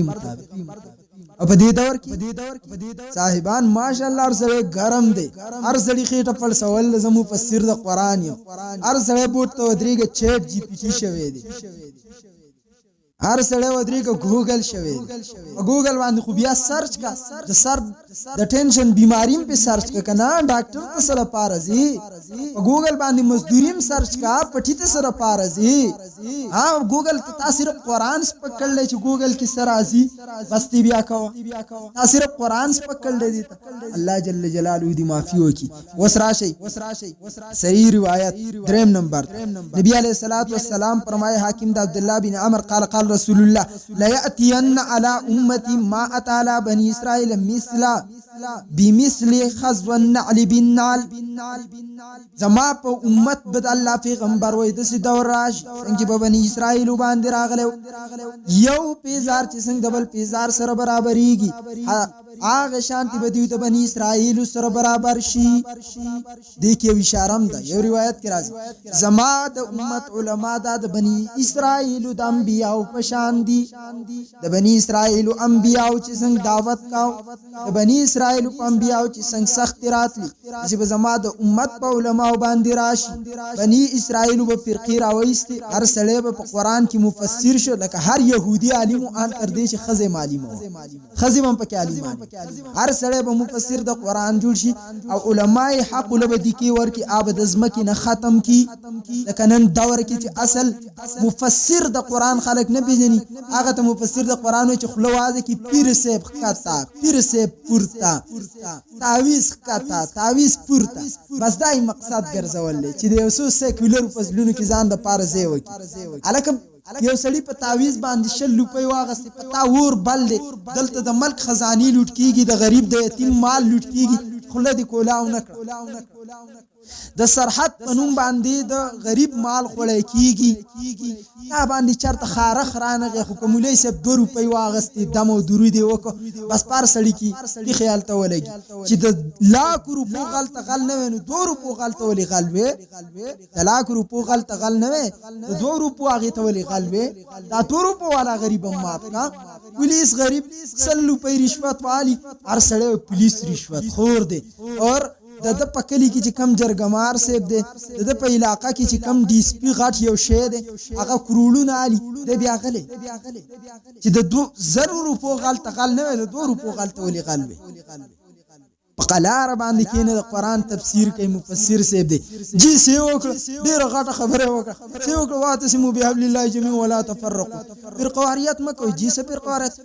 مطابق او په دې دور کې صاحبان ماشاءالله هر سړی ګرم دی، هر سړی خېټه پړسول زمو مفسر د قرآن یم، هر سړی بوټ ته ودرېږي چیټ جی پی ټي شوی دی، هر سړی ودرېږي ګوګل شوی دی. په ګوګل باندې خو بیا سرچ کا د سر د ټینشن بیماریم په سرچ کا کنه ډاکټر ته سره پارځي، په ګوګل باندې مزدوریم سرچ کا پټی ته سره پارځي. ها ګوګل ته تاسو صرف قرآن پکړل چې ګوګل کې سره ازي بس تی بیا کو تاسو صرف قرآن پکړل دي. الله جل جلاله دې معافي وکي. وس راشي صحیح روایت دریم نمبر نبی علیہ الصلوۃ والسلام فرمائے حاکم د عبد الله بن عمر قال رسول الله لا ياتين على امتي ما اتى على بني اسرائيل بمثل خزو النعل بالنعل. زما په امت بد الله پیغمبر وای د سي دور راش څنګه په بني اسرائيل باندې راغلو یو پیزار چې څنګه بل پیزار سره برابرېږي هغه شانتي به دی د بني اسرائيل سره برابر شي. د کې اشاره ده یو روایت کې راځي زما د امت علما د بني اسرائيل د انبیاء په شان دي. د بني اسرائيل انبیاء چې څنګه دعوت کاو د بني اسرائيل په انبیاء چې څنګه سخت راتلی چې به زما د امت په علما باندې راشي. بني اسرائيل په فرقې راويستي هر سړی په قرآن کې مفسر شو لکه هر يهودي عالم ان تر دې چې خزه معلومه خزه هم پکې عالمان هر سړی به مفسر د قرآن جوړ شي او علماء حق له بدی کې ورکی آب د زمکه نه ختم کی لکه نن دور کې چې اصل مفسر د قرآن خلق نه پیژني هغه ته مفسر د قرآن چې خلوازه کې پیر سیب خطا پیر سیب پورتا تعویز خطا تعویز پورتا بس دای مقصد ګرځول چې د یو څو سیکولر فضلونو کې ځان د پاره ځای وکي. الکه یو سړی په تعویز باندې 100 روپۍ واغستې په تا ور بل دی دلته د ملک خزاني لوټ کیږي د غریب د یتیم مال لوټ کیږي خله دی کولاو نه د سرحد پنوم باندې د غریب مال خوړی کیږي دا باندې چرته خارخ رانغه حکومت سب 2 روپۍ واغستې دم او درود وکړه بس پر سړی کی خیال ته ولګي چې د لاک روپو غلط غل نه ونو 2 روپو غلط ولې غلوي د لاک روپو غلط غل نه وي 2 روپو هغه ته ولې غلوي دا 2 روپو والا غریب مات کا پولیس غریب 100 روپۍ رشوت والی هر سړی پولیس رشوت خور دی اور د پکلی کې چې کم جرګمار سیب دی د په علاقہ کې چې کم ډي اس پی غټ یو شی دی هغه کرولونه علي د بیا غلې چې د 2 روپو غلط غل نه د 2 روپو غلط ولې غلوي په قلار باندې کې نه د قرآن تفسیر کوي مفسر سیب دی جی سیو ډیر غټه خبره وکړه سیو واته سمو بحبل الله جميعا ولا تفرقوا فرقواریت مکو جی سه فرقواریت